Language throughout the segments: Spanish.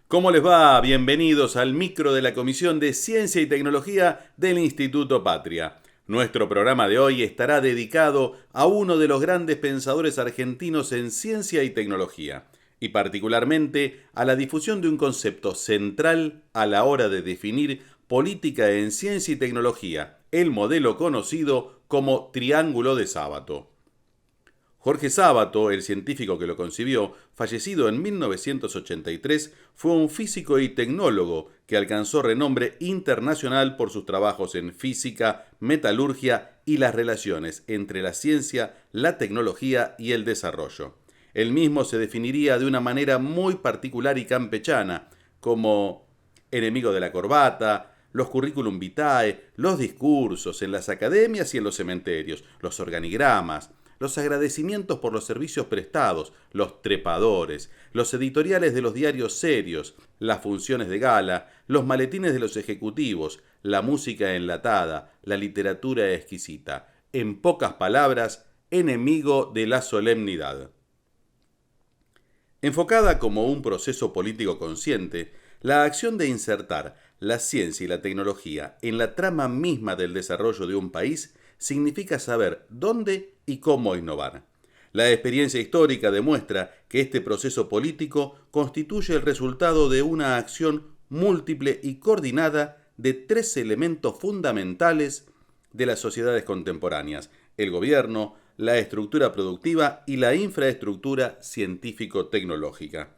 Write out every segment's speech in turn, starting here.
¿Cómo les va? Bienvenidos al micro de la Comisión de Ciencia y Tecnología del Instituto Patria. Nuestro programa de hoy estará dedicado a uno de los grandes pensadores argentinos en ciencia y tecnología, y particularmente a la difusión de un concepto central a la hora de definir política en ciencia y tecnología, el modelo conocido como Triángulo de Sábato. Jorge Sábato, el científico que lo concibió, fallecido en 1983, fue un físico y tecnólogo que alcanzó renombre internacional por sus trabajos en física, metalurgia y las relaciones entre la ciencia, la tecnología y el desarrollo. Él mismo se definiría de una manera muy particular y campechana, como enemigo de la corbata, los currículum vitae, los discursos en las academias y en los cementerios, los organigramas, los agradecimientos por los servicios prestados, los trepadores, los editoriales de los diarios serios, las funciones de gala, los maletines de los ejecutivos, la música enlatada, la literatura exquisita. En pocas palabras, enemigo de la solemnidad. Enfocada como un proceso político consciente, la acción de insertar la ciencia y la tecnología en la trama misma del desarrollo de un país significa saber dónde y cómo innovar. La experiencia histórica demuestra que este proceso político constituye el resultado de una acción múltiple y coordinada de tres elementos fundamentales de las sociedades contemporáneas: el gobierno, la estructura productiva y la infraestructura científico-tecnológica.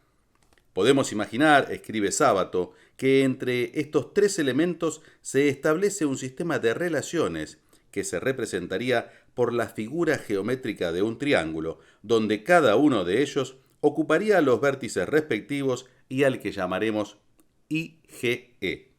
Podemos imaginar, escribe Sábato, que entre estos tres elementos se establece un sistema de relaciones que se representaría por la figura geométrica de un triángulo, donde cada uno de ellos ocuparía los vértices respectivos y al que llamaremos IGE.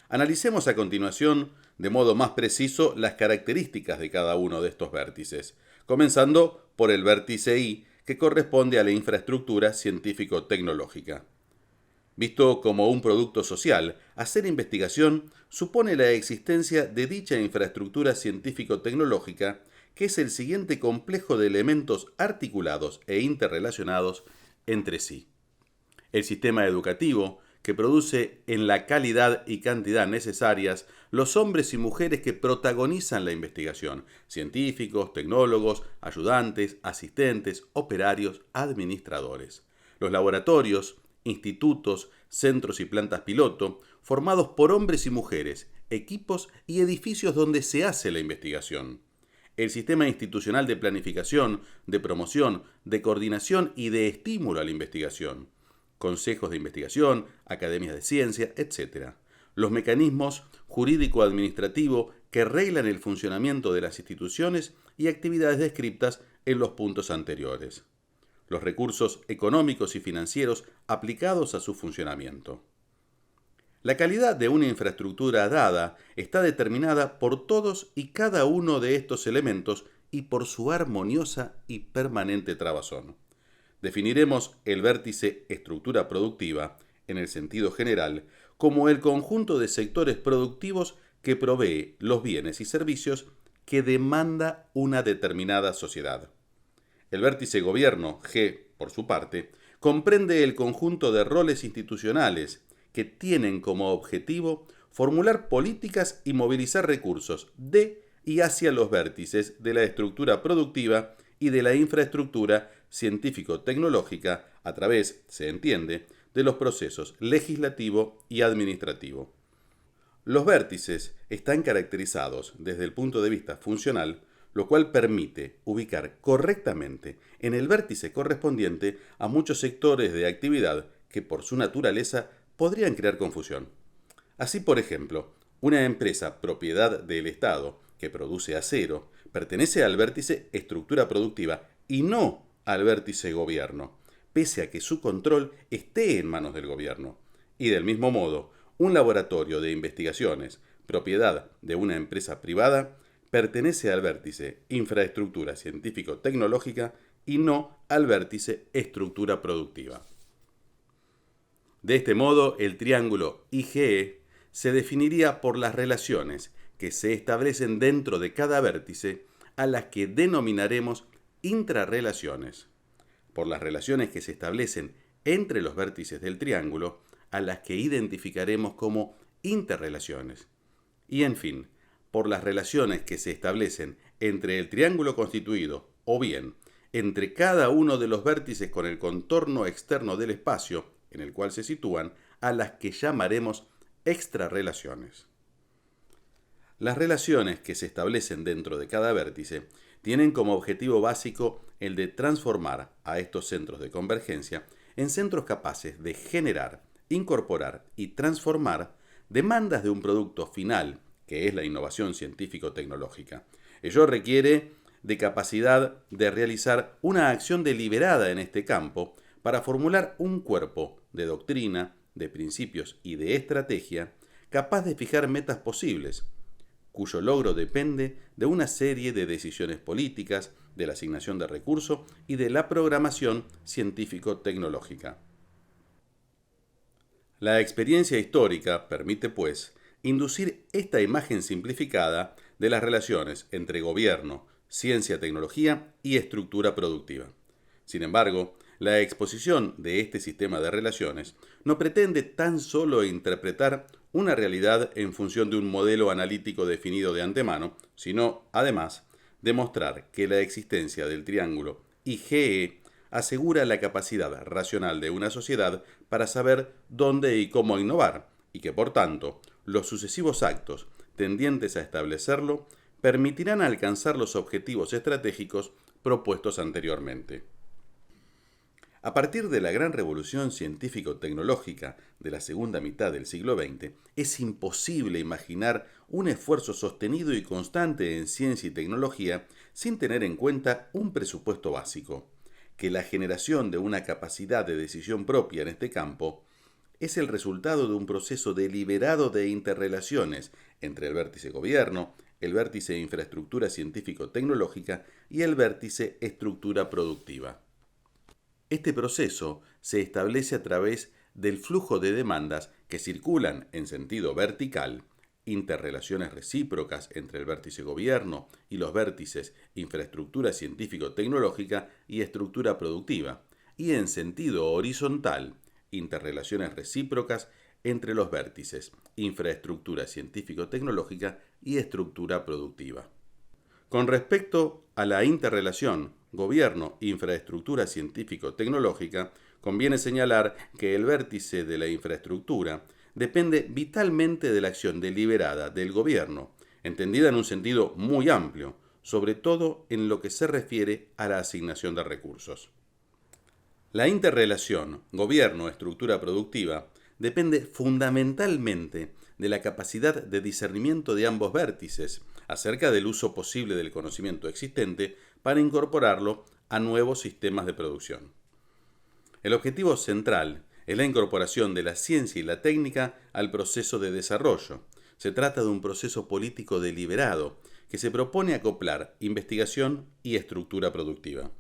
Analicemos a continuación de modo más preciso las características de cada uno de estos vértices, comenzando por el vértice I, que corresponde a la infraestructura científico-tecnológica. Visto como un producto social, hacer investigación supone la existencia de dicha infraestructura científico-tecnológica, que es el siguiente complejo de elementos articulados e interrelacionados entre sí. El sistema educativo, que produce en la calidad y cantidad necesarias los hombres y mujeres que protagonizan la investigación: científicos, tecnólogos, ayudantes, asistentes, operarios, administradores. Los laboratorios, institutos, centros y plantas piloto, formados por hombres y mujeres, equipos y edificios donde se hace la investigación. El sistema institucional de planificación, de promoción, de coordinación y de estímulo a la investigación. Consejos de investigación, academias de ciencia, etc. Los mecanismos jurídico-administrativo que reglan el funcionamiento de las instituciones y actividades descritas en los puntos anteriores. Los recursos económicos y financieros aplicados a su funcionamiento. La calidad de una infraestructura dada está determinada por todos y cada uno de estos elementos y por su armoniosa y permanente trabazón. Definiremos el vértice estructura productiva, en el sentido general, como el conjunto de sectores productivos que provee los bienes y servicios que demanda una determinada sociedad. El vértice gobierno, G, por su parte, comprende el conjunto de roles institucionales que tienen como objetivo formular políticas y movilizar recursos de y hacia los vértices de la estructura productiva y de la infraestructura científico-tecnológica a través, se entiende, de los procesos legislativo y administrativo. Los vértices están caracterizados desde el punto de vista funcional, lo cual permite ubicar correctamente en el vértice correspondiente a muchos sectores de actividad que por su naturaleza podrían crear confusión. Así, por ejemplo, una empresa propiedad del Estado que produce acero pertenece al vértice estructura productiva y no al vértice gobierno, pese a que su control esté en manos del gobierno. Y del mismo modo, un laboratorio de investigaciones, propiedad de una empresa privada, pertenece al vértice infraestructura científico-tecnológica y no al vértice estructura productiva. De este modo, el triángulo IGE se definiría por las relaciones que se establecen dentro de cada vértice, a las que denominaremos intrarrelaciones, por las relaciones que se establecen entre los vértices del triángulo, a las que identificaremos como interrelaciones. Y en fin, por las relaciones que se establecen entre el triángulo constituido, o bien entre cada uno de los vértices con el contorno externo del espacio en el cual se sitúan, a las que llamaremos extrarrelaciones. Las relaciones que se establecen dentro de cada vértice tienen como objetivo básico el de transformar a estos centros de convergencia en centros capaces de generar, incorporar y transformar demandas de un producto final, que es la innovación científico-tecnológica. Ello requiere de capacidad de realizar una acción deliberada en este campo para formular un cuerpo de doctrina, de principios y de estrategia capaz de fijar metas posibles, cuyo logro depende de una serie de decisiones políticas, de la asignación de recursos y de la programación científico-tecnológica. La experiencia histórica permite, pues, inducir esta imagen simplificada de las relaciones entre gobierno, ciencia, tecnología y estructura productiva. Sin embargo, la exposición de este sistema de relaciones no pretende tan solo interpretar una realidad en función de un modelo analítico definido de antemano, sino, además, demostrar que la existencia del triángulo IgE asegura la capacidad racional de una sociedad para saber dónde y cómo innovar, y que, por tanto, los sucesivos actos tendientes a establecerlo permitirán alcanzar los objetivos estratégicos propuestos anteriormente. A partir de la gran revolución científico-tecnológica de la segunda mitad del siglo XX, es imposible imaginar un esfuerzo sostenido y constante en ciencia y tecnología sin tener en cuenta un presupuesto básico, que la generación de una capacidad de decisión propia en este campo es el resultado de un proceso deliberado de interrelaciones entre el vértice gobierno, el vértice infraestructura científico-tecnológica y el vértice estructura productiva. Este proceso se establece a través del flujo de demandas que circulan en sentido vertical, interrelaciones recíprocas entre el vértice gobierno y los vértices infraestructura científico-tecnológica y estructura productiva, y en sentido horizontal, interrelaciones recíprocas entre los vértices infraestructura científico-tecnológica y estructura productiva. Con respecto a la interrelación gobierno-infraestructura científico-tecnológica, conviene señalar que el vértice de la infraestructura depende vitalmente de la acción deliberada del gobierno, entendida en un sentido muy amplio, sobre todo en lo que se refiere a la asignación de recursos. La interrelación gobierno-estructura productiva depende fundamentalmente de la capacidad de discernimiento de ambos vértices acerca del uso posible del conocimiento existente para incorporarlo a nuevos sistemas de producción. El objetivo central es la incorporación de la ciencia y la técnica al proceso de desarrollo. Se trata de un proceso político deliberado que se propone acoplar investigación y estructura productiva.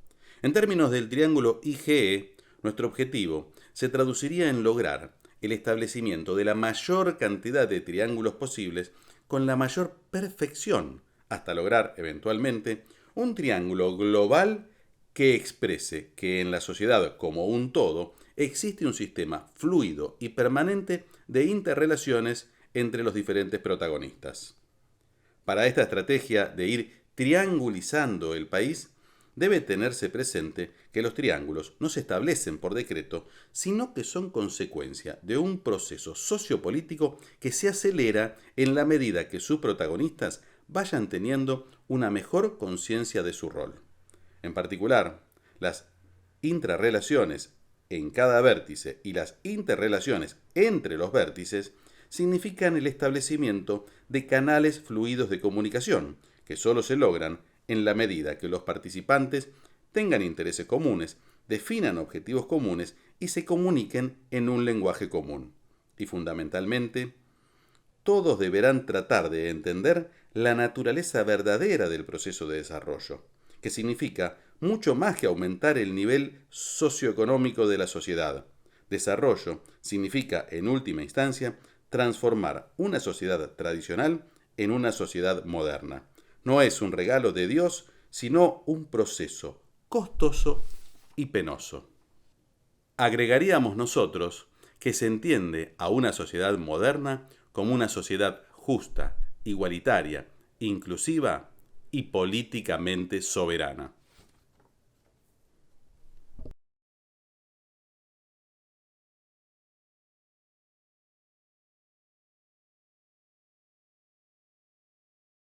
En términos del triángulo IgE, nuestro objetivo se traduciría en lograr el establecimiento de la mayor cantidad de triángulos posibles con la mayor perfección, hasta lograr, eventualmente, un triángulo global que exprese que en la sociedad como un todo existe un sistema fluido y permanente de interrelaciones entre los diferentes protagonistas. Para esta estrategia de ir triangulizando el país, debe tenerse presente que los triángulos no se establecen por decreto, sino que son consecuencia de un proceso sociopolítico que se acelera en la medida que sus protagonistas vayan teniendo una mejor conciencia de su rol. En particular, las intrarrelaciones en cada vértice y las interrelaciones entre los vértices significan el establecimiento de canales fluidos de comunicación, que solo se logran en la medida que los participantes tengan intereses comunes, definan objetivos comunes y se comuniquen en un lenguaje común. Y fundamentalmente, todos deberán tratar de entender la naturaleza verdadera del proceso de desarrollo, que significa mucho más que aumentar el nivel socioeconómico de la sociedad. Desarrollo significa, en última instancia, transformar una sociedad tradicional en una sociedad moderna. No es un regalo de Dios, sino un proceso costoso y penoso. Agregaríamos nosotros que se entiende a una sociedad moderna como una sociedad justa, igualitaria, inclusiva y políticamente soberana.